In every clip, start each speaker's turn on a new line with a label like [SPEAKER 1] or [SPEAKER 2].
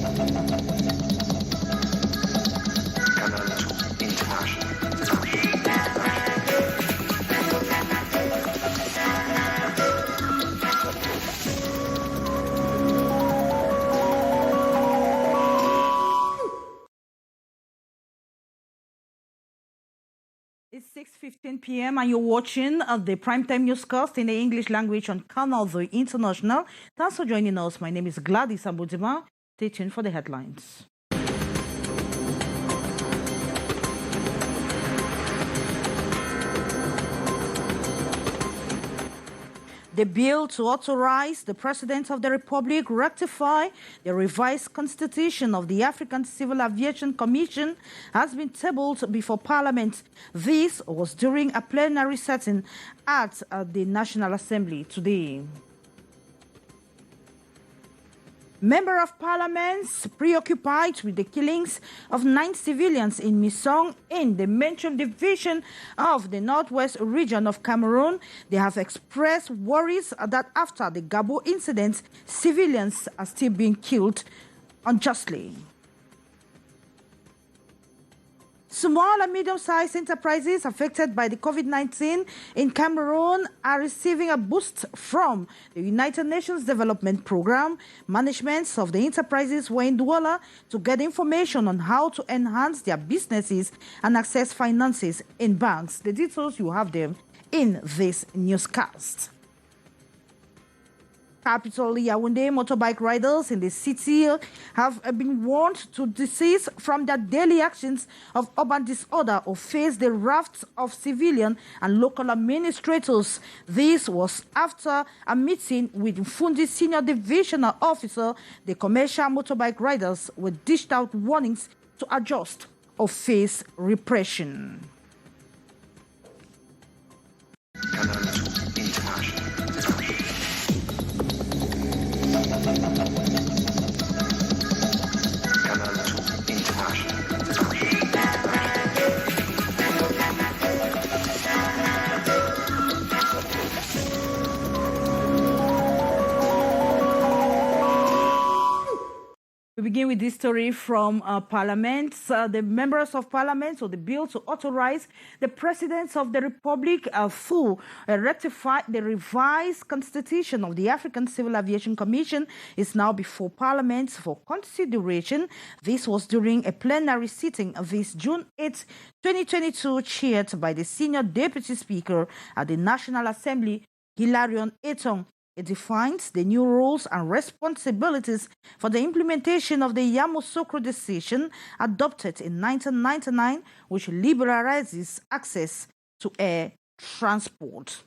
[SPEAKER 1] It's 6:15 p.m. and you're watching the primetime newscast in the English language on Canal, the International. Thanks for joining us. My name is Gladys Abudima. Stay tuned for the headlines. The bill to authorize the President of the Republic ratify the revised constitution of the African Civil Aviation Commission has been tabled before Parliament. This was during a plenary sitting at the National Assembly today. Member of Parliament preoccupied with the killings of 9 civilians in Misong in the mentioned division of the northwest region of Cameroon. They have expressed worries that after the Gabo incident, civilians are still being killed unjustly. Small and medium-sized enterprises affected by the COVID-19 in Cameroon are receiving a boost from the United Nations Development Programme. Managements of the enterprises were in Douala to get information on how to enhance their businesses and access finances in banks. The details, you have them in this newscast. Capital Yaoundé motorbike riders in the city have been warned to desist from their daily actions of urban disorder or face the wrath of civilian and local administrators. This was after a meeting with Fundi Senior Divisional Officer. The commercial motorbike riders were dished out warnings to adjust or face repression. We begin with this story from Parliament. The members of Parliament, or the bill to authorize the President of the Republic to ratify the revised constitution of the African Civil Aviation Commission, is now before Parliament for consideration. This was during a plenary sitting this June 8, 2022, chaired by the Senior Deputy Speaker at the National Assembly, Hilarion Etong. It defines the new rules and responsibilities for the implementation of the Yamoussoukro decision adopted in 1999, which liberalizes access to air transport.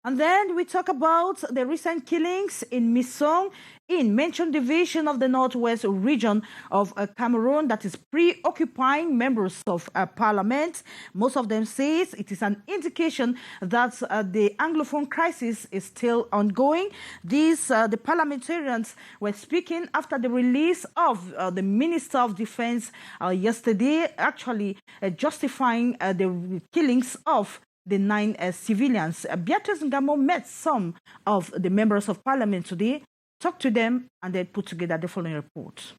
[SPEAKER 1] And then we talk about the recent killings in Misong, in mentioned division of the northwest region of Cameroon, that is preoccupying members of Parliament. Most of them say it is an indication that the Anglophone crisis is still ongoing. The parliamentarians were speaking after the release of the Minister of Defense yesterday, actually justifying the killings of the 9 civilians. Beatrice Ngamo met some of the members of Parliament today, talked to them, and then put together the following report.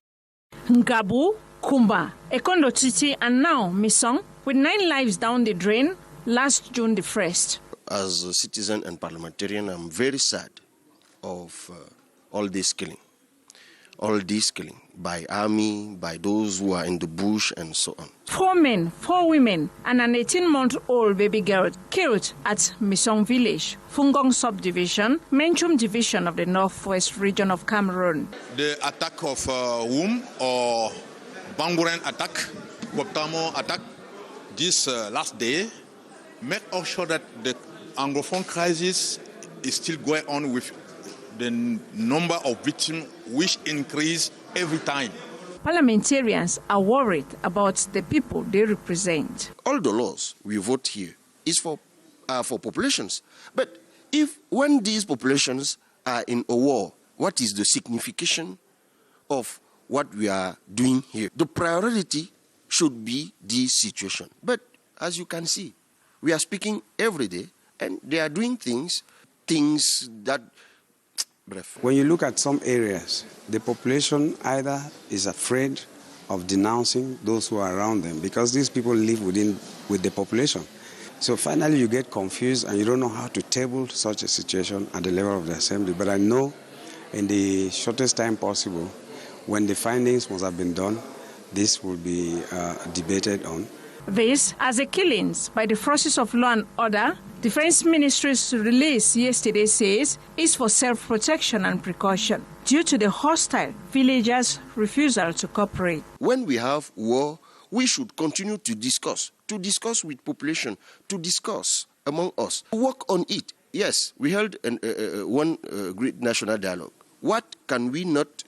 [SPEAKER 2] Ngabu, Kumba, Ekondo Titi, and now Misong, with 9 lives down the drain last June the 1st.
[SPEAKER 3] As a citizen and parliamentarian, I'm very sad of all this killing by army, by those who are in the bush, and so on.
[SPEAKER 2] 4 men, 4 women, and an 18-month-old baby girl killed at Misong village, Fungong subdivision, Menchum division of the northwest region of Cameroon.
[SPEAKER 4] The attack of Wum or Banguren attack, Waptamo attack, this last day, make us sure that the Anglophone crisis is still going on with the number of victims which increase every time.
[SPEAKER 2] Parliamentarians are worried about the people they represent.
[SPEAKER 3] All the laws we vote here is for populations. But when these populations are in a war, what is the signification of what we are doing here? The priority should be this situation. But as you can see, we are speaking every day, and they are doing things that
[SPEAKER 5] When you look at some areas, the population either is afraid of denouncing those who are around them because these people live with the population. So finally you get confused and you don't know how to table such a situation at the level of the assembly. But I know in the shortest time possible, when the findings must have been done, this will be debated on.
[SPEAKER 2] This, as the killings by the forces of law and order, Defense Ministry's release yesterday says, is for self-protection and precaution due to the hostile villagers' refusal to cooperate.
[SPEAKER 3] When we have war, we should continue to discuss with population, to discuss among us, work on it. Yes, we held one great national dialogue. What can we not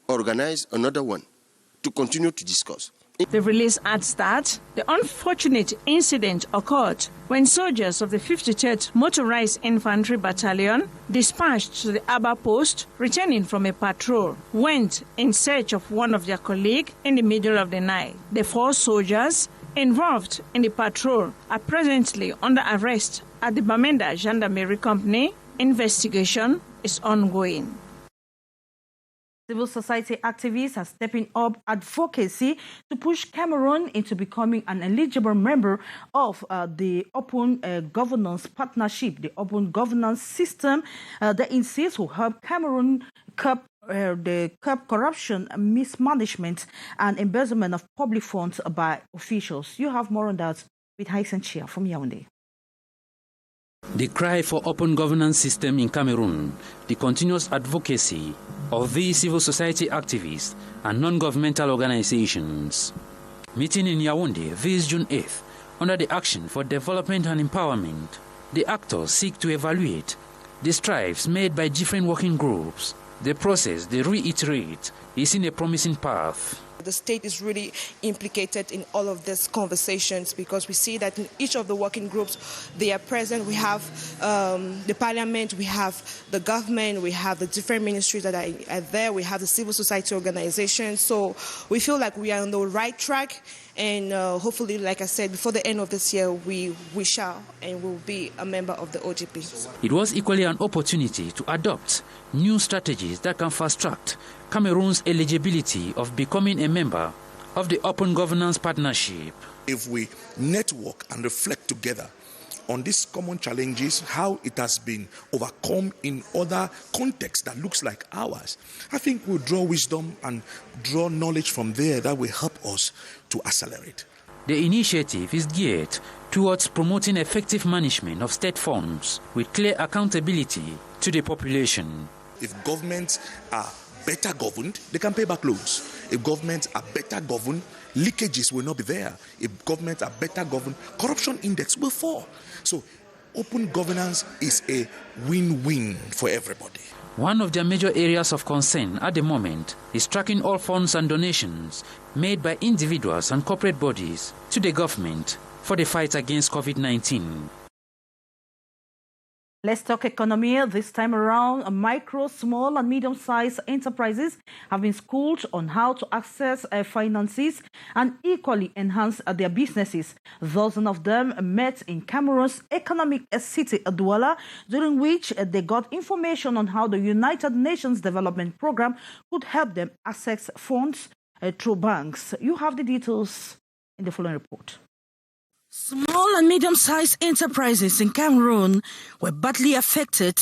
[SPEAKER 3] organize another one to continue to discuss?
[SPEAKER 2] The release adds that the unfortunate incident occurred when soldiers of the 53rd Motorized Infantry Battalion, dispatched to the Aba post, returning from a patrol, went in search of one of their colleagues in the middle of the night. The 4 soldiers involved in the patrol are presently under arrest at the Bamenda Gendarmerie Company. Investigation is ongoing.
[SPEAKER 1] Civil society activists are stepping up advocacy to push Cameroon into becoming an eligible member of the Open Governance Partnership, the Open Governance System that insists will help Cameroon curb corruption, mismanagement, and embezzlement of public funds by officials. You have more on that with Haisen Chia from Yaoundé.
[SPEAKER 6] The cry for open governance system in Cameroon, the continuous advocacy of these civil society activists and non-governmental organizations. Meeting in Yaoundé this June 8th, under the Action for Development and Empowerment, the actors seek to evaluate the strides made by different working groups. The process, they reiterate, is in a promising path.
[SPEAKER 7] The state is really implicated in all of these conversations because we see that in each of the working groups they are present. We have the parliament, we have the government, we have the different ministries that are there, we have the civil society organizations. So we feel like we are on the right track, and hopefully, like I said, before the end of this year, we shall and will be a member of the OGP.
[SPEAKER 6] It was equally an opportunity to adopt new strategies that can fast-track Cameroon's eligibility of becoming a member of the Open Governance Partnership.
[SPEAKER 8] If we network and reflect together on these common challenges, how it has been overcome in other contexts that looks like ours, I think we'll draw wisdom and draw knowledge from there that will help us to accelerate.
[SPEAKER 6] The initiative is geared towards promoting effective management of state funds with clear accountability to the population.
[SPEAKER 8] If governments are better governed, they can pay back loans. If governments are better governed, leakages will not be there. If governments are better governed, corruption index will fall. So open governance is a win-win for everybody.
[SPEAKER 6] One of their major areas of concern at the moment is tracking all funds and donations made by individuals and corporate bodies to the government for the fight against COVID-19.
[SPEAKER 1] Let's talk economy. This time around, micro, small and medium-sized enterprises have been schooled on how to access finances and equally enhance their businesses. Dozens of them met in Cameroon's economic city, Douala, during which they got information on how the United Nations Development Programme could help them access funds through banks. You have the details in the following report. Small and medium-sized enterprises in Cameroon were badly affected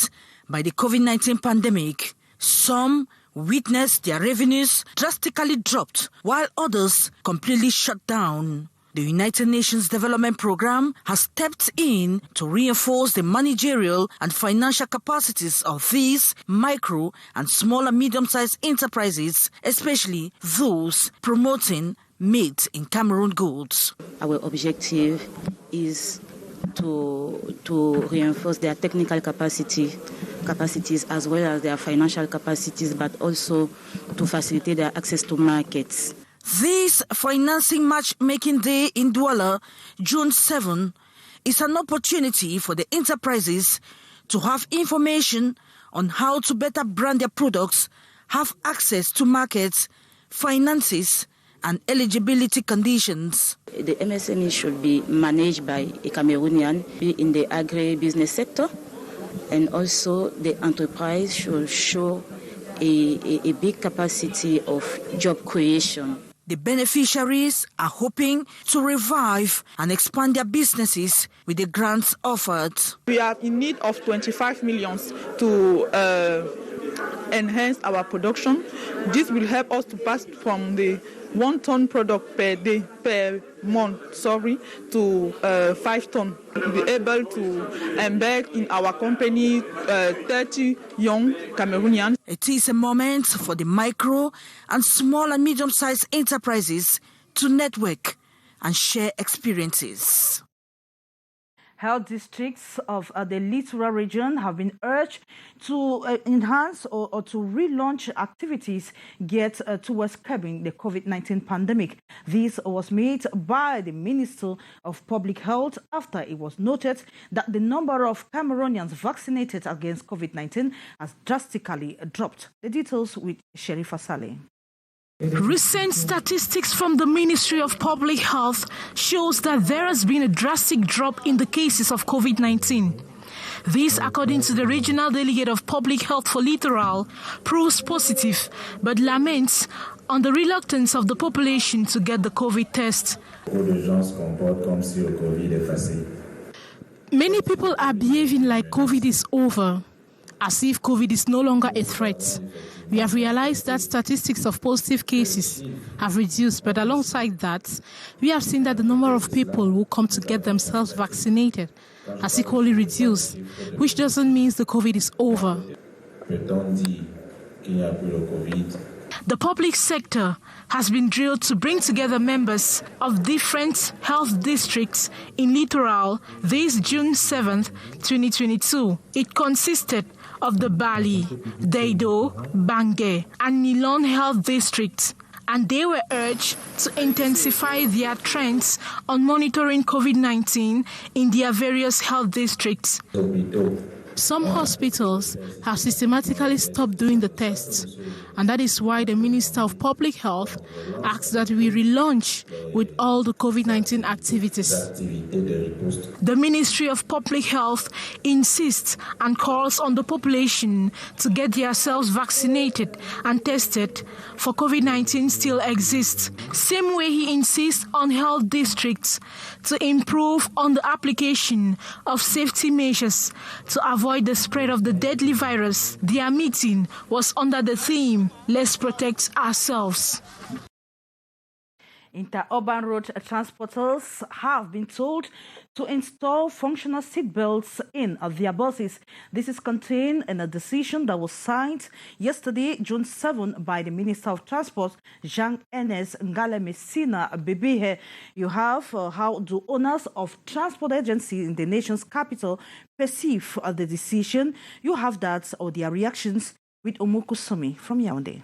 [SPEAKER 1] by the COVID-19 pandemic. Some witnessed their revenues drastically dropped, while others completely shut down. The United Nations Development Programme has stepped in to reinforce the managerial and financial capacities of these micro and small and medium-sized enterprises, especially those promoting made in Cameroon goods.
[SPEAKER 9] Our objective is to reinforce their technical capacities as well as their financial capacities, but also to facilitate their access to markets.
[SPEAKER 1] This Financing Matchmaking Day in Douala, June 7, is an opportunity for the enterprises to have information on how to better brand their products, have access to markets, finances, and eligibility conditions.
[SPEAKER 9] The MSME should be managed by a Cameroonian, be in the agri-business sector And also the enterprise should show a big capacity of job creation.
[SPEAKER 1] The beneficiaries are hoping to revive and expand their businesses with the grants offered.
[SPEAKER 10] We are in need of 25 million to enhance our production. This will help us to pass from the 1 ton product per month, to 5 ton. We'll be able to embed in our company 30 young Cameroonians.
[SPEAKER 1] It is a moment for the micro and small and medium-sized enterprises to network and share experiences. Health districts of the littoral region have been urged to enhance or to relaunch activities geared towards curbing the COVID-19 pandemic. This was made by the Minister of Public Health after it was noted that the number of Cameroonians vaccinated against COVID-19 has drastically dropped. The details with Sherifa Saleh.
[SPEAKER 11] Recent statistics from the Ministry of Public Health shows that there has been a drastic drop in the cases of COVID-19. This, according to the Regional Delegate of Public Health for Littoral, proves positive, but laments on the reluctance of the population to get the COVID test. Many people are behaving like COVID is over, as if COVID is no longer a threat. We have realized that statistics of positive cases have reduced, but alongside that, we have seen that the number of people who come to get themselves vaccinated has equally reduced, which doesn't mean the COVID is over. The public sector has been drilled to bring together members of different health districts in Littoral this June 7th, 2022. It consisted of the Bali, Daido, Bangé, and Nilon health districts, and they were urged to intensify their trends on monitoring COVID-19 in their various health districts. Some hospitals have systematically stopped doing the tests, and that is why the Minister of Public Health asked that we relaunch with all the COVID-19 activities. The Ministry of Public Health insists and calls on the population to get themselves vaccinated and tested, for COVID-19 still exists. Same way he insists on health districts to improve on the application of safety measures to avoid the spread of the deadly virus. Their meeting was under the theme, "Let's protect ourselves."
[SPEAKER 1] Interurban road transporters have been told to install functional seatbelts in their buses. This is contained in a decision that was signed yesterday, June 7, by the Minister of Transport, Jean-Ernest Ngale Messina Bebehe. You have how do owners of transport agencies in the nation's capital perceive the decision. You have that or their reactions with Omoku Somi from Yaoundé.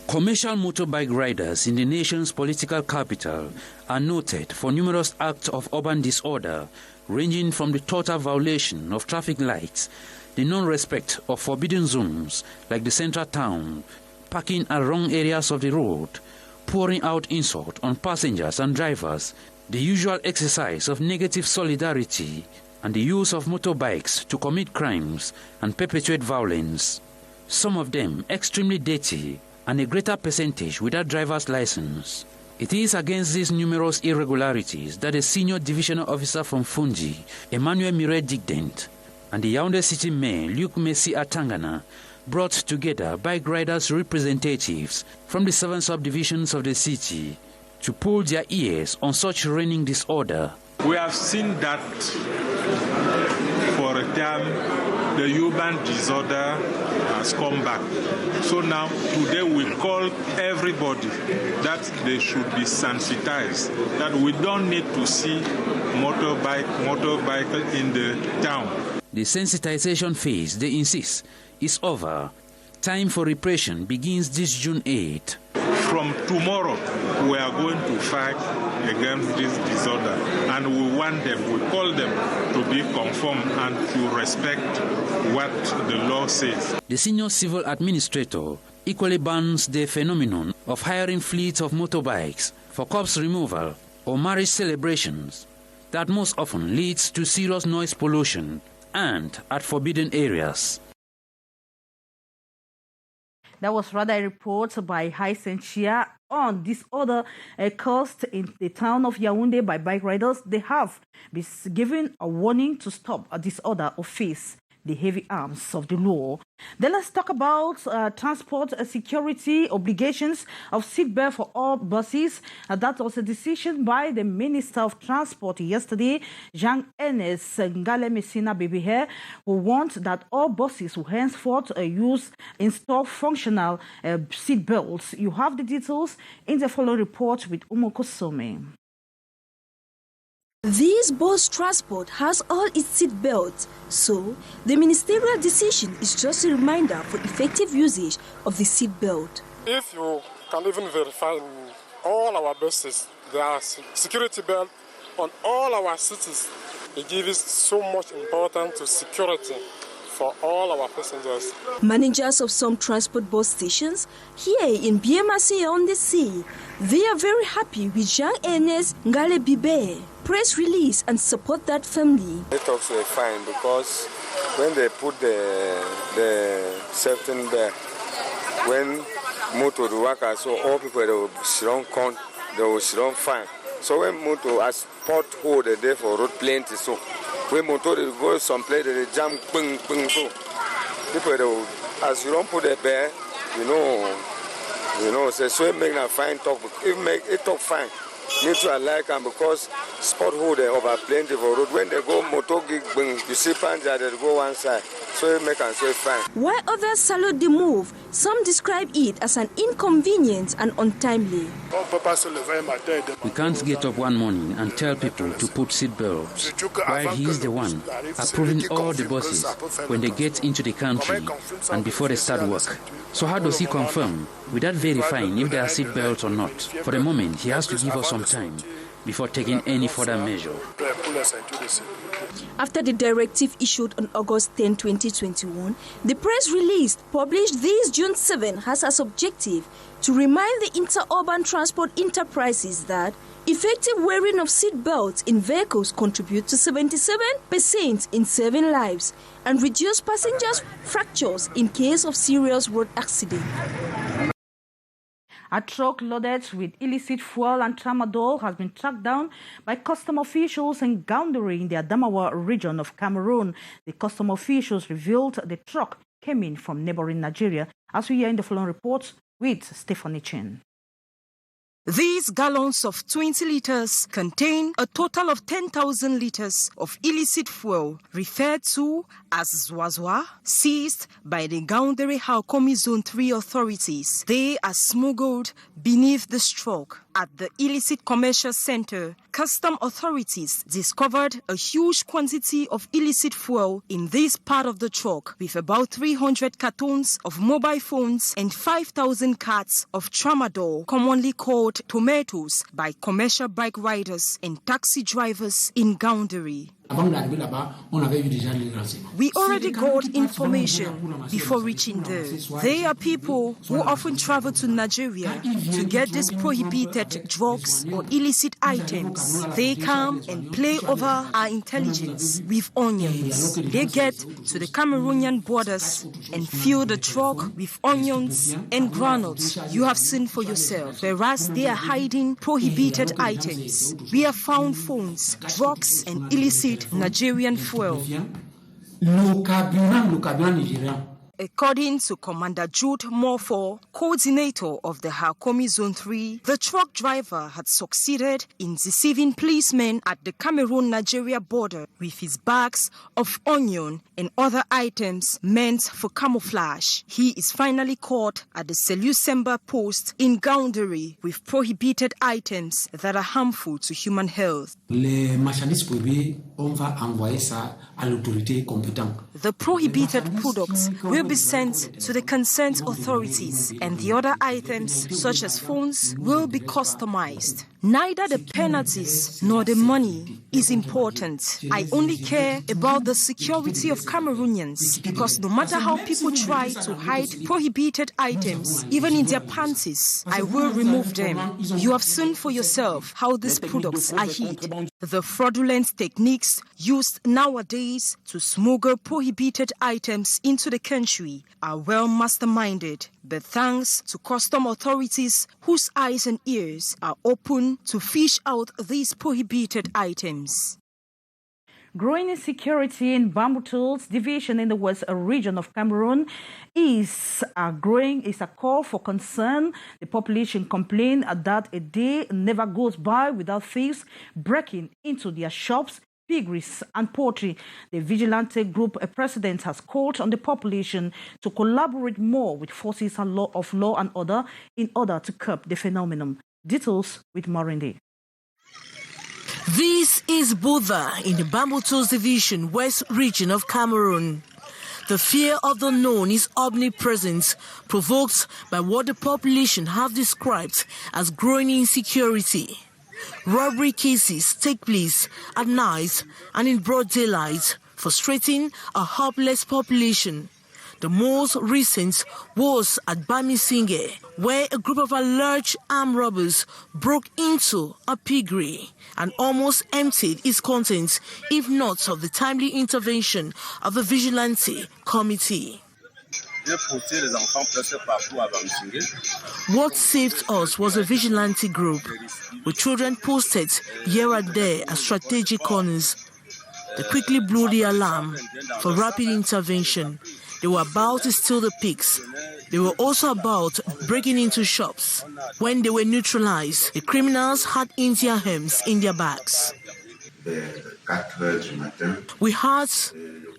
[SPEAKER 6] Commercial motorbike riders in the nation's political capital are noted for numerous acts of urban disorder, ranging from the total violation of traffic lights, the non-respect of forbidden zones like the central town, parking at wrong areas of the road, pouring out insult on passengers and drivers, the usual exercise of negative solidarity, and the use of motorbikes to commit crimes and perpetuate violence. Some of them extremely dirty, and a greater percentage without driver's license. It is against these numerous irregularities that a senior divisional officer from Fungi, Emmanuel Miret Digdent, and the Yaoundé City Mayor, Luc Messi Atangana, brought together bike riders' representatives from the 7 subdivisions of the city to pull their ears on such reigning disorder.
[SPEAKER 12] We have seen that for a time the urban disorder has come back. So now, today we call everybody that they should be sensitized, that we don't need to see motorbike in the town.
[SPEAKER 6] The sensitization phase, they insist, is over. Time for repression begins this June 8.
[SPEAKER 12] From tomorrow, we are going to fight against this disorder, and we want them, we call them to be conform and to respect what the law says.
[SPEAKER 6] The senior civil administrator equally bans the phenomenon of hiring fleets of motorbikes for corpse removal or marriage celebrations that most often leads to serious noise pollution and at forbidden areas.
[SPEAKER 1] That was rather a report by Hyacinth Chia on disorder caused in the town of Yaoundé by bike riders. They have been given a warning to stop a disorder or face the heavy arms of the law. Then let's talk about transport security obligations of seatbelt for all buses. That was a decision by the Minister of Transport yesterday, Jean-Ernest Ngale Messina Bebehe, who wants that all buses will henceforth install functional seatbelts. You have the details in the following report with Umoko Some.
[SPEAKER 13] This bus transport has all its seat belts, so the ministerial decision is just a reminder for effective usage of the seat belt.
[SPEAKER 14] If you can even verify in all our buses, there are security belts on all our cities. It gives so much importance to security for all our passengers.
[SPEAKER 13] Managers of some transport bus stations here in BMAC on the sea, they are very happy with Jean-Ernest Ngale Bibe press release and support that family.
[SPEAKER 15] It also fine because when they put the safety belt, when motor to work, so all people they will sit on fine. So when motor has pothole the day for road plenty, so when motor they go someplace they jam ping so people they will, as you don't put the belt, you know, so it make a fine talk. It make it talk fine. Need to like them because sport hole they over plenty for road. When they go motor gig, you see panja they go one side. So it make them so fine.
[SPEAKER 13] While others salute the move, some describe it as an inconvenience and untimely.
[SPEAKER 6] We can't get up one morning and tell people to put seat belts, while he is the one approving all the buses when they get into the country and before they start work. So how does he confirm without verifying if there are seat belts or not? For the moment, he has to give us some time before taking any further measure.
[SPEAKER 13] After the directive issued on August 10, 2021, the press release published this June 7 has as objective to remind the interurban transport enterprises that effective wearing of seat belts in vehicles contribute to 77% in saving lives and reduce passengers' fractures in case of serious road accident.
[SPEAKER 1] A truck loaded with illicit fuel and tramadol has been tracked down by custom officials in Gaoundéré in the Adamawa region of Cameroon. The custom officials revealed the truck came in from neighboring Nigeria, as we hear in the following report with Stephanie Chen.
[SPEAKER 16] These gallons of 20 liters contain a total of 10,000 liters of illicit fuel, referred to as Zwazwa, seized by the Gaoundéré Haokomi Zone 3 authorities. They are smuggled beneath the truck. At the illicit commercial center, custom authorities discovered a huge quantity of illicit fuel in this part of the truck, with about 300 cartons of mobile phones and 5,000 carts of tramadol, commonly called tomatoes, by commercial bike riders and taxi drivers in Gaoundéré. We already got information before reaching there. They are people who often travel to Nigeria to get these prohibited drugs or illicit items. They come and play over our intelligence with onions. They get to the Cameroonian borders and fill the truck with onions and granules. You have seen for yourself. Whereas they are hiding prohibited items. We have found phones, drugs and illicit Nigerian fuel. According to Commander Jude Morfo, coordinator of the Haokomi Zone 3, the truck driver had succeeded in deceiving policemen at the Cameroon-Nigeria border with his bags of onion and other items meant for camouflage. He is finally caught at the Selusemba post in Gaoundéré with prohibited items that are harmful to human health. The prohibited products will be sent to the concerned authorities, and the other items, such as phones, will be customized. Neither the penalties nor the money is important. I only care about the security of Cameroonians, because no matter how people try to hide prohibited items, even in their panties, I will remove them. You have seen for yourself how these products are hid. The fraudulent techniques used nowadays to smuggle prohibited items into the country are well masterminded, but thanks to custom authorities whose eyes and ears are open to fish out these prohibited items.
[SPEAKER 1] Growing insecurity in Bamboutoul's division in the west region of Cameroon is a call for concern. The population complain that a day never goes by without thieves breaking into their shops, piggeries and poultry. The vigilante group president has called on the population to collaborate more with forces of law and order in order to curb the phenomenon. Details with Morindi.
[SPEAKER 11] This is Buddha in the Bamboutoul's division, west region of Cameroon. The fear of the unknown is omnipresent, provoked by what the population have described as growing insecurity. Robbery cases take place at night and in broad daylight, frustrating a helpless population. The most recent was at Bamisinge, where a group of alleged armed robbers broke into a piggery and almost emptied its contents, if not of the timely intervention of the vigilante committee. What saved us was a vigilante group, with children posted here and there at strategic corners. They quickly blew the alarm for rapid intervention. They were about to steal the pigs. They were also about breaking into shops. When they were neutralized, the criminals had India hymns in their bags. We had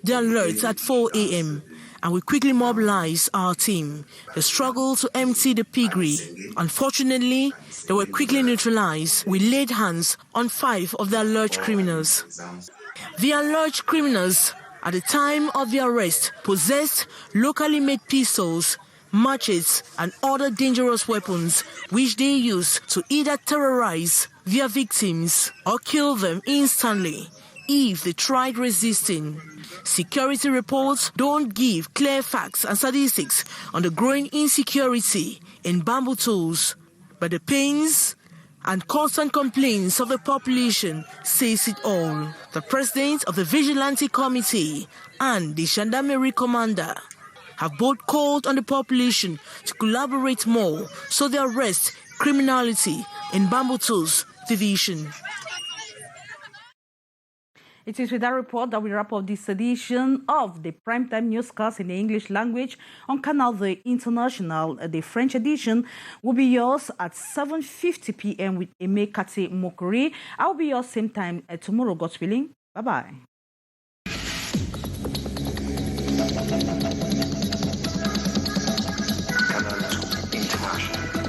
[SPEAKER 11] the alert at 4 a.m. and we quickly mobilized our team. They struggled to empty the piggery. Unfortunately, they were quickly neutralized. We laid hands on 5 of the alleged criminals. The alleged criminals, at the time of the arrest, possessed locally made pistols, machetes, and other dangerous weapons, which they used to either terrorize their victims or kill them instantly if they tried resisting. Security reports don't give clear facts and statistics on the growing insecurity in Bamboutouls, but the pains and constant complaints of the population says it all. The president of the Vigilante Committee and the Gendarmerie commander have both called on the population to collaborate more so they arrest criminality in Bamboutouls division.
[SPEAKER 1] It is with that report that we wrap up this edition of the Primetime Newscast in the English language on Canal the International. The French edition will be yours at 7:50 p.m. with Aimé Kate Mokori. I'll be yours same time tomorrow, God's willing. Bye-bye.
[SPEAKER 17] Canal International.